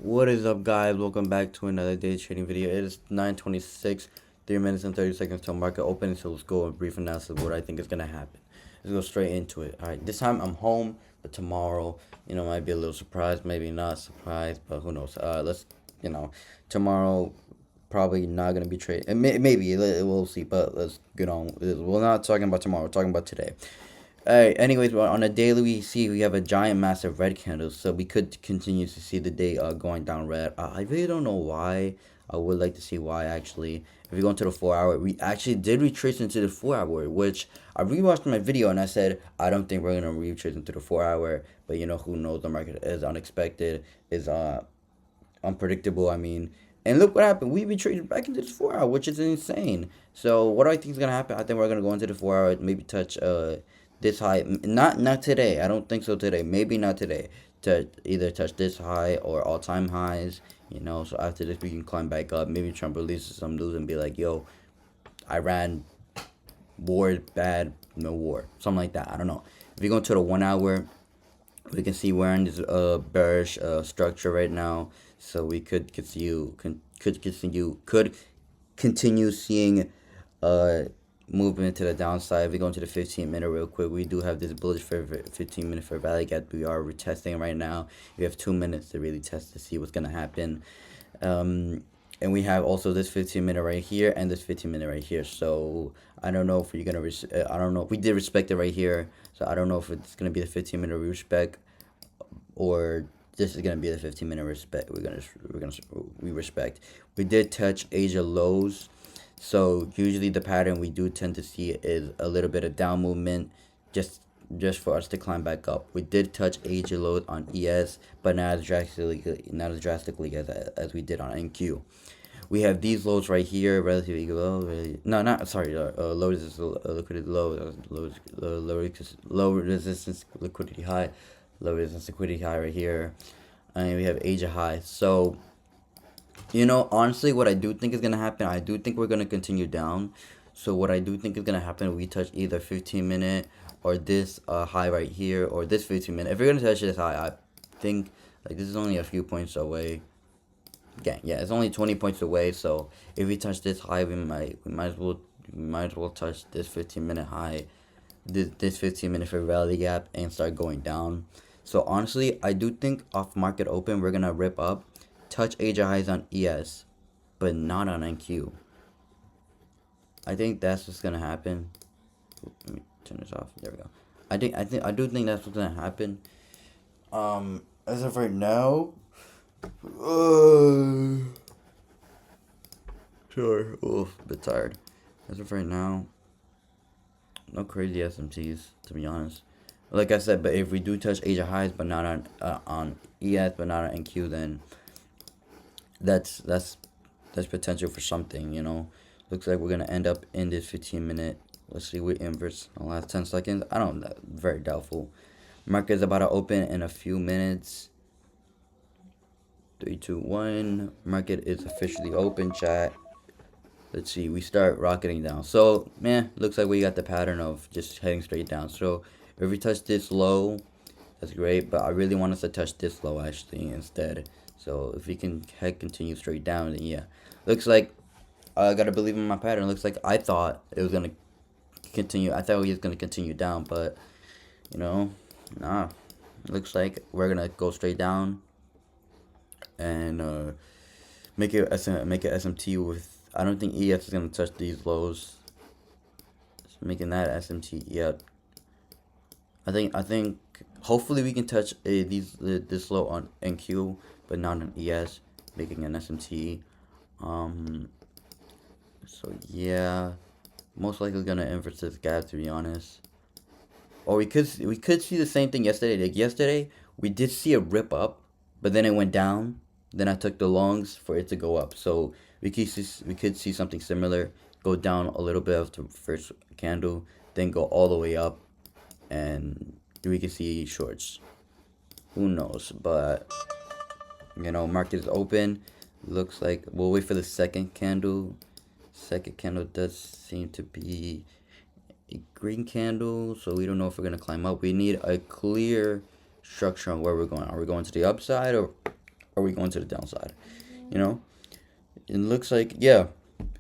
What is up, guys? Welcome back to another day trading video. It is 9:26, 3 minutes and 30 seconds till market open. So let's go a brief analysis of what I think is gonna happen. Let's go straight into it. All right, this time I'm home, but tomorrow, might be a little surprised, maybe not surprised, but who knows? Let's, you know, tomorrow probably not gonna be trade. Maybe we'll see, but let's get on. We're not talking about tomorrow. We're talking about today. Alright, anyways, well, on a daily we see we have a giant massive red candle, so we could continue to see the day going down red. I really don't know why. I would like to see why actually. If we go into the 4 hour, we actually did retrace into the 4 hour, which I rewatched my video and I said I don't think we're gonna retrace into the 4 hour, but who knows, the market is unexpected, is unpredictable. I mean, and look what happened. We retraced back into this 4 hour, which is insane. So what do I think is gonna happen? I think we're gonna go into the 4 hour, maybe touch this high. Not today. I don't think so today. Maybe not today. To either touch this high or all time highs. So after this we can climb back up. Maybe Trump releases some news and be like, "Yo, Iran war bad, no war," something like that. I don't know. If you go into the 1 hour, we can see we're in this bearish structure right now, so we could continue seeing movement to the downside. If we go into the 15-minute real quick, we do have this bullish for 15-minute for rally gap we are retesting right now. We have 2 minutes to really test to see what's gonna happen. And we have also this 15-minute right here and this 15-minute right here. So I don't know if you're gonna I don't know. We did respect it right here, so I don't know if it's gonna be the 15-minute respect or this is gonna be the 15-minute respect. We respect. We did touch Asia lows, so usually the pattern we do tend to see is a little bit of down movement, just for us to climb back up. We did touch Asia lows on ES, but not as drastically as we did on NQ. We have these lows right here, relatively low. No, not sorry. Low resistance, liquidity low, low resistance, liquidity high, low resistance, liquidity high right here, and we have Asia high. So, honestly, what I do think is gonna happen, I do think we're gonna continue down. So what I do think is gonna happen, we touch either 15-minute or this high right here, or this 15-minute. If you're gonna touch this high, I think like this is only a few points away. Yeah, it's only 20 points away. So if we touch this high, we might as well touch this 15-minute high, this 15-minute for rally gap, and start going down. So honestly, I do think off market open we're gonna rip up, touch Asia highs on ES, but not on NQ. I think that's what's gonna happen. Let me turn this off. There we go. I do think that's what's gonna happen. As of right now, sure. Oof, a bit tired. As of right now, no crazy SMTs, to be honest. Like I said, but if we do touch Asia highs, but not on ES, but not on NQ, then that's potential for something. Looks like we're gonna end up in this 15-minute. Let's see, we inverse in the last 10 seconds. I don't know, very doubtful. Market is about to open in a few minutes. 3, 2, 1. Market is officially open, chat. Let's see, we start rocketing down. So, man, looks like we got the pattern of just heading straight down. So, if we touch this low, that's great. But I really want us to touch this low, actually, instead. So, if we can continue straight down, then yeah. Looks like I gotta believe in my pattern. Looks like I thought it was gonna continue. I thought he was gonna continue down, but, nah. Looks like we're gonna go straight down and make it SMT with. I don't think ES is gonna touch these lows. So making that SMT. Yeah. I think hopefully we can touch this low on NQ, but not on ES, making an SMT. So yeah, most likely gonna inverse this gap, to be honest. Or we could see the same thing yesterday. Like yesterday, we did see a rip up, but then it went down. Then I took the longs for it to go up. So we could see something similar, go down a little bit of the first candle, then go all the way up, and we could see shorts. Who knows? But market is open. Looks like we'll wait for the second candle. Second candle does seem to be a green candle, so we don't know if we're gonna climb up. We need a clear structure on where we're going. Are we going to the upside or are we going to the downside? You know, it looks like, yeah,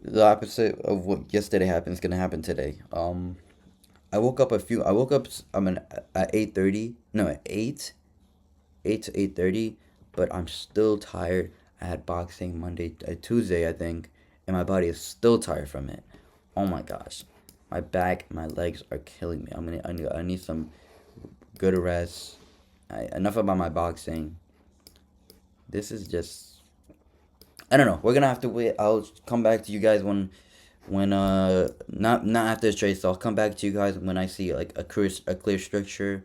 the opposite of what yesterday happened is gonna happen today. I woke up. I mean, at 8:30. No, at 8 to 8:30. But I'm still tired. I had boxing Tuesday, I think, and my body is still tired from it. Oh my gosh, my back, my legs are killing me. I need some good rest. Enough about my boxing. This is just, I don't know. We're gonna have to wait. I'll come back to you guys when not after this trade. So I'll come back to you guys when I see like a clear structure,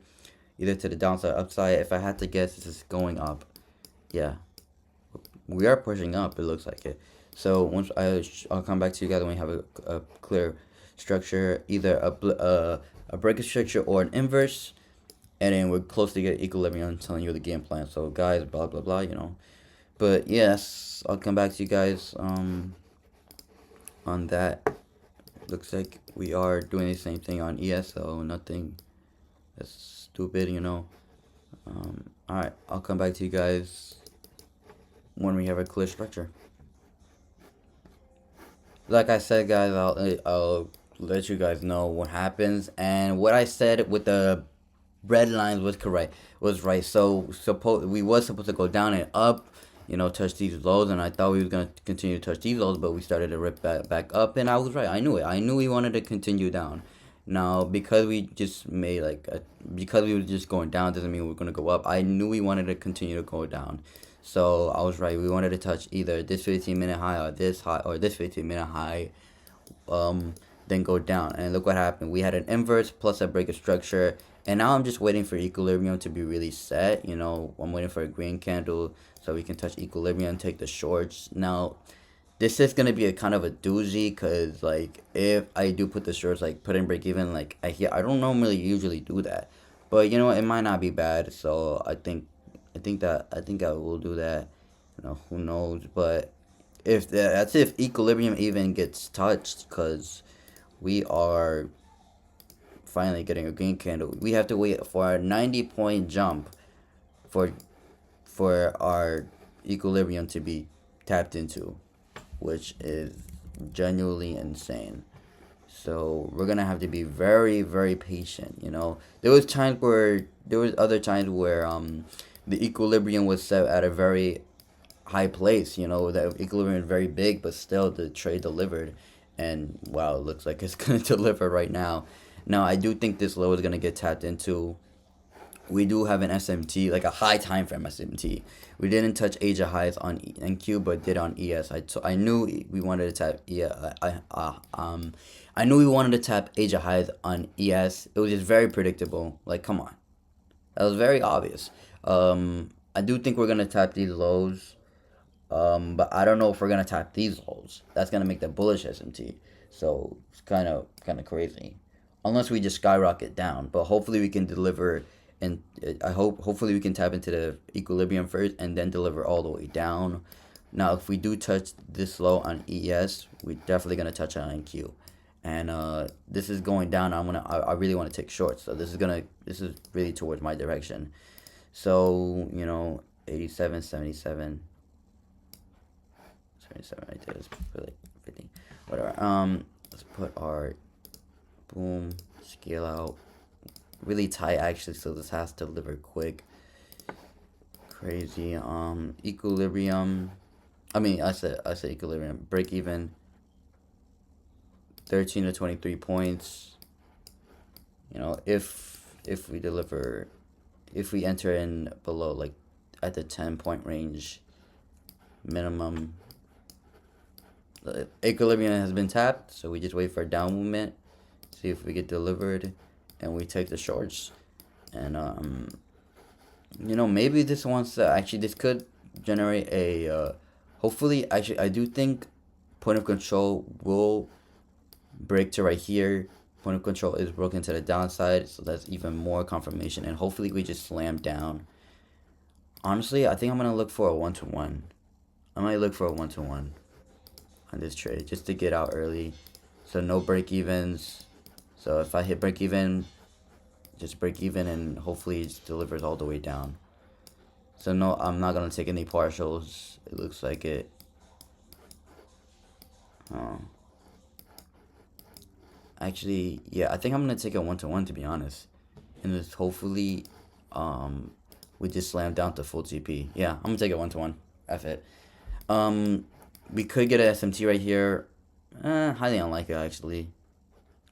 either to the downside, upside. If I had to guess, this is going up. Yeah, we are pushing up. It looks like it. So I'll come back to you guys when we have a clear structure, either a breaking structure or an inverse, and then we're close to get equilibrium. I'm telling you the game plan. So guys, blah blah blah. But yes, I'll come back to you guys on that. Looks like we are doing the same thing on ESO. Nothing that's stupid. Alright, I'll come back to you guys when we have a clear structure. Like I said, guys, I'll let you guys know what happens, and what I said with the red lines was correct, was right. So we was supposed to go down and up, touch these lows, and I thought we was gonna continue to touch these lows, but we started to rip back up, and I was right. I knew it. I knew we wanted to continue down. Now, because we just made because we were just going down doesn't mean we're gonna go up. I knew we wanted to continue to go down, so I was right. We wanted to touch either this 15-minute high or this 15-minute high, then go down. And look what happened. We had an inverse plus a break of structure, and now I'm just waiting for equilibrium to be really set. I'm waiting for a green candle so we can touch equilibrium and take the shorts. Now, this is gonna be a kind of a doozy, cause like if I do put the shorts, like put in break even, like I don't normally usually do that, but it might not be bad. So I think I will do that. Who knows? But if equilibrium even gets touched, cause we are finally getting a green candle. We have to wait for a 90-point jump for our equilibrium to be tapped into, which is genuinely insane. So we're gonna have to be very, very patient. There was other times where the equilibrium was set at a very high place. The equilibrium is very big, but still the trade delivered, and wow, it looks like it's gonna deliver right now. Now I do think this low is gonna get tapped into. We do have an SMT, like a high time frame SMT. We didn't touch Asia highs on NQ, but did on ES. I knew we wanted to tap I knew we wanted to tap Asia highs on ES. It was just very predictable. Like, come on, that was very obvious. I do think we're gonna tap these lows, but I don't know if we're gonna tap these lows. That's gonna make the bullish SMT. So it's kind of crazy, unless we just skyrocket down. But hopefully we can deliver, and hopefully we can tap into the equilibrium first and then deliver all the way down. Now, if we do touch this low on ES, we're definitely gonna touch it on NQ. And this is going down. I really want to take shorts. So this is really towards my direction. So 87, 77, 77 right there. Let's put like 50, whatever. Let's put our boom scale out really tight actually. So this has to deliver quick. Crazy. Equilibrium. I said equilibrium. Break even. 13 to 23 points. If we deliver, if we enter in below, like at the 10-point range minimum, the equilibrium has been tapped, so we just wait for a down movement, see if we get delivered, and we take the shorts. And maybe this this could generate a hopefully, actually, I do think point of control will break to right here. Point of control is broken to the downside, so that's even more confirmation, and hopefully we just slam down. Honestly, I think I'm gonna look for a 1-to-1. I might look for a 1-to-1 on this trade just to get out early, so no break evens. So if I hit break even, just break even, and hopefully it delivers all the way down. So no, I'm not gonna take any partials. It looks like it. Oh. Actually, yeah, I think I'm gonna take a 1-to-1 to be honest. And just hopefully, we just slam down to full TP. Yeah, I'm gonna take it 1-to-1. F it. Um, we could get an SMT right here. Highly unlikely actually.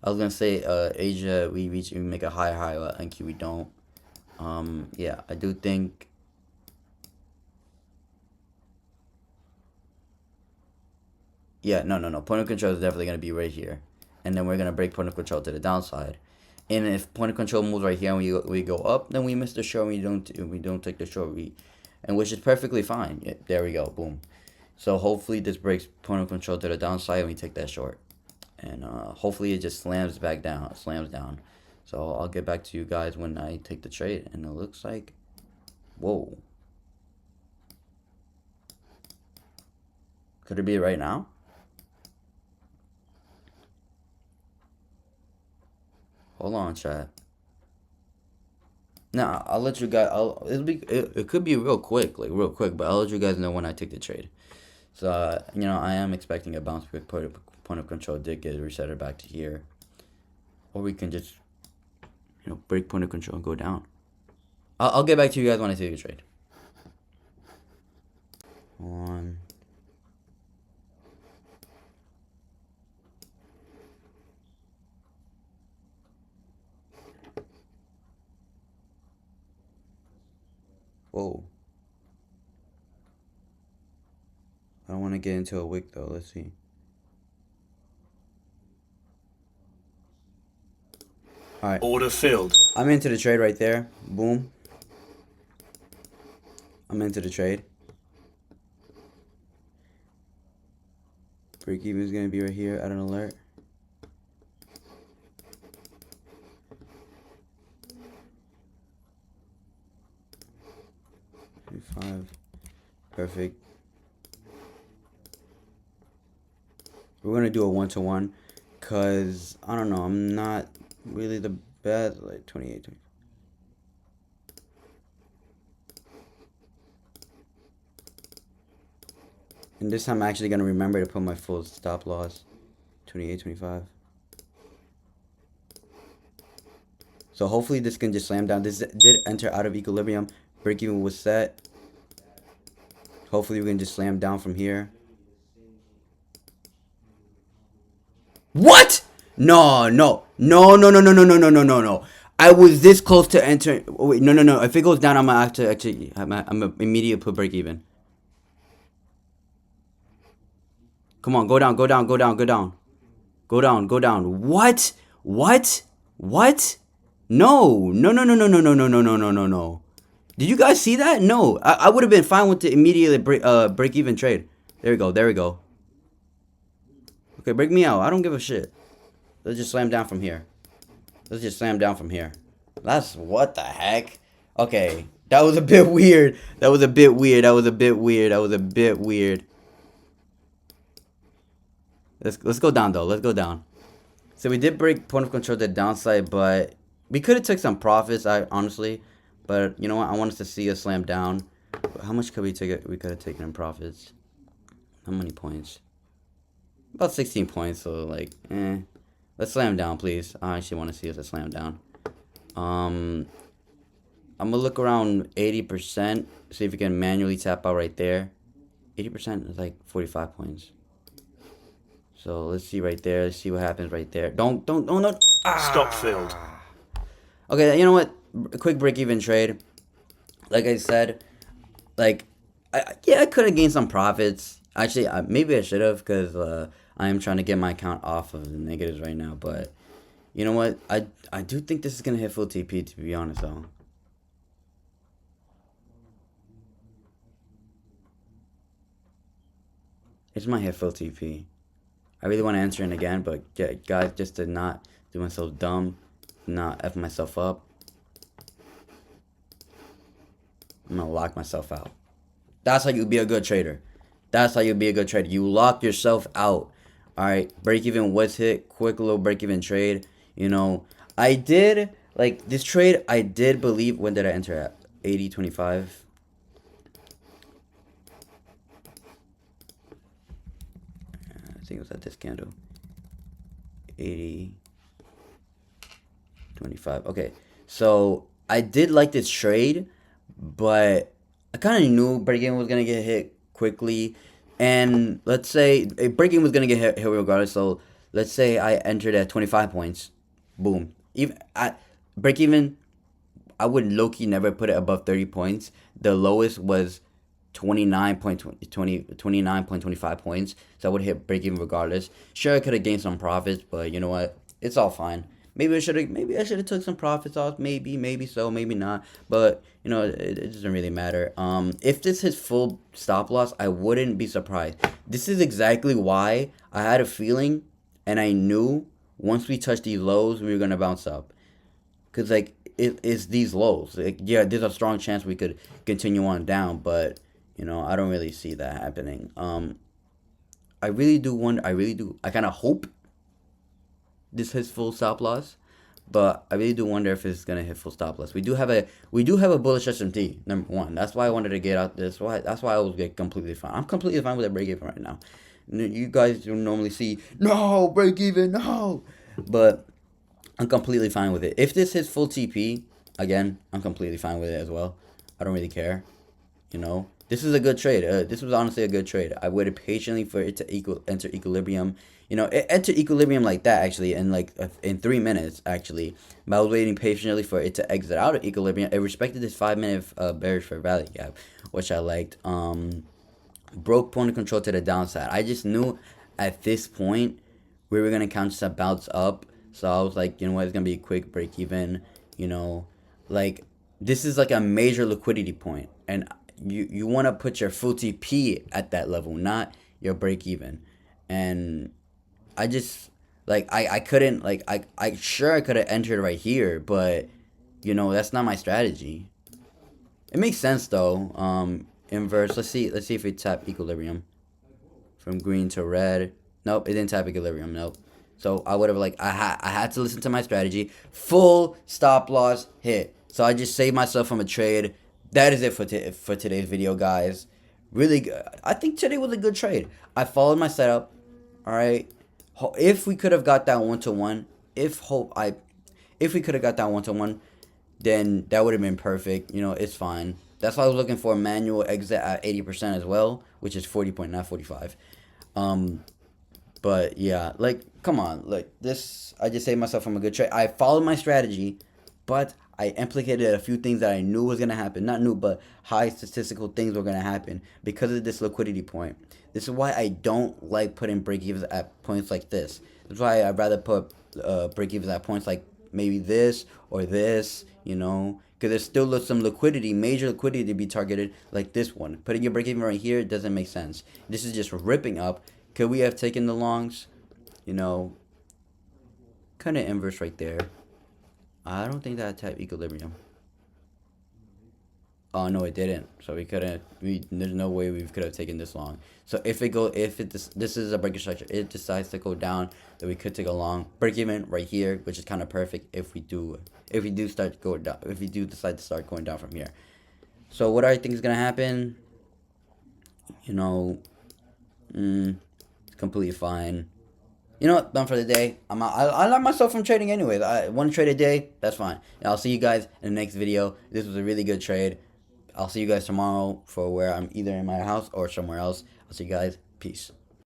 I was gonna say Asia we make a high, but NQ we don't. Yeah, I do think. Yeah, no. Point of control is definitely gonna be right here, and then we're gonna break point of control to the downside. And if point of control moves right here and we go up, then we miss the short. We don't take the short. And which is perfectly fine. Yeah, there we go. Boom. So hopefully this breaks point of control to the downside and we take that short. And hopefully it just slams down. So I'll get back to you guys when I take the trade. And it looks like, whoa. Could it be right now? Hold on, chat. Nah, I'll let you guys. It could be real quick, but I'll let you guys know when I take the trade. So I am expecting a bounce back. Point of control did get resetted back to here, or we can just break point of control and go down. I'll get back to you guys when I take the trade. On. Whoa. I don't want to get into a wick though. Let's see. Alright. Order filled. I'm into the trade right there. Boom. I'm into the trade. Break even is going to be right here at an alert. $5. Perfect. We're going to do a 1-to-1 because, I don't know, I'm not really the best. Like 28, 20. And this time I'm actually going to remember to put my full stop loss. 28, 25. So hopefully this can just slam down. This did enter out of equilibrium. Break even was set. Hopefully we can just slam down from here. What? No. I was this close to entering. Oh, wait, no. If it goes down, I'm gonna have to actually. I'm immediately put break even. Come on, go down. Go down. What? No. Did you guys see that? No. I would have been fine with the immediately break even trade. There we go. Okay, break me out. I don't give a shit. Let's just slam down from here. That's what the heck? Okay. That was a bit weird. Let's go down though. So we did break point of control to the downside, but we could have took some profits, honestly. But you know what? I wanted to see us slam down. How much could we take? We could have taken in profits. How many points? About 16 points. So like, let's slam down, please. I actually want to see us slam down. I'm gonna look around 80%. See if we can manually tap out right there. 80% is like 45 points. So let's see right there. Let's see what happens right there. Don't. Stop filled. Okay, you know what? A quick break-even trade. Like I said, I could have gained some profits. Actually, maybe I should have because I am trying to get my account off of the negatives right now. But you know what? I do think this is gonna hit full TP. To be honest, though. It's my hit full TP. I really want to answer it again, but guys, just to not do myself dumb, not F myself up, I'm gonna lock myself out. That's how you be a good trader. You lock yourself out. Alright, break even was hit. Quick little break even trade. I did, this trade, I did believe, when did I enter at? 80.25. think it was at this candle. 80, 25. Okay, so I did like this trade, but I kind of knew break-even was gonna get hit quickly, and let's say break-even was gonna get hit regardless. So let's say I entered at 25 points, boom. Even at break-even, I would low-key never put it above 30 points. The lowest was 29.25 points, so I would hit break even regardless. Sure, I could have gained some profits, but you know what? It's all fine. Maybe I should have took some profits off. Maybe so, maybe not. But you know, it doesn't really matter. If this hits full stop loss, I wouldn't be surprised. This is exactly why I had a feeling, and I knew once we touched these lows, we were gonna bounce up. Cause like it's these lows. Like, yeah, there's a strong chance we could continue on down, but you know, I don't really see that happening. I really do wonder. I kind of hope this hits full stop loss, but I really do wonder if it's gonna hit full stop loss. We do have a bullish SMT, number one. That's why I wanted to get out this. That's why I was get completely fine. I'm completely fine with a break even right now. You guys don't normally see no break even, no, but I'm completely fine with it. If this hits full TP again, I'm completely fine with it as well. I don't really care. You know, this is a good trade. This was honestly a good trade. I waited patiently for it to enter equilibrium. You know, it entered equilibrium like that actually in 3 minutes actually. But I was waiting patiently for it to exit out of equilibrium. It respected this 5-minute bearish fair value gap, which I liked. Broke point of control to the downside. I just knew at this point we were gonna count some bounce up. So I was like, you know what, it's gonna be a quick break even. You know, like this is like a major liquidity point, and you want to put your full TP at that level, not your break even. And I just like I couldn't like I sure I could have entered right here, but you know that's not my strategy. It makes sense though. Inverse. Let's see if we tap equilibrium from green to red. Nope, it didn't tap equilibrium. Nope. So I would have like I had to listen to my strategy. Full stop loss hit. So I just saved myself from a trade. That is it for today's video, guys. Really good. I think today was a good trade. I followed my setup. All right. If we could have got that 1-to-1, if we could have got that 1-to-1, then that would have been perfect. You know, it's fine. That's why I was looking for a manual exit at 80% as well, which is 40 point, not 45. But yeah, like, come on, like this, I just saved myself from a good trade. I followed my strategy, but I implicated a few things that I knew was gonna happen. Not new, but high statistical things were gonna happen because of this liquidity point. This is why I don't like putting break-evens at points like this. That's why I'd rather put break-evens at points like maybe this or this, you know, because there's still some liquidity, major liquidity to be targeted like this one. Putting your break-even right here doesn't make sense. This is just ripping up. Could we have taken the longs? You know, kind of inverse right there. I don't think that tapped equilibrium. Oh no, it didn't. So we couldn't. There's no way we could have taken this long. So if this is a breaking structure, it decides to go down, then we could take a long break even right here, which is kind of perfect if we do start going down. If we do decide to start going down from here. So what I think is gonna happen? You know, it's completely fine. You know what? Done for the day. I like myself from trading anyways. One trade a day. That's fine. And I'll see you guys in the next video. This was a really good trade. I'll see you guys tomorrow for where I'm either in my house or somewhere else. I'll see you guys. Peace.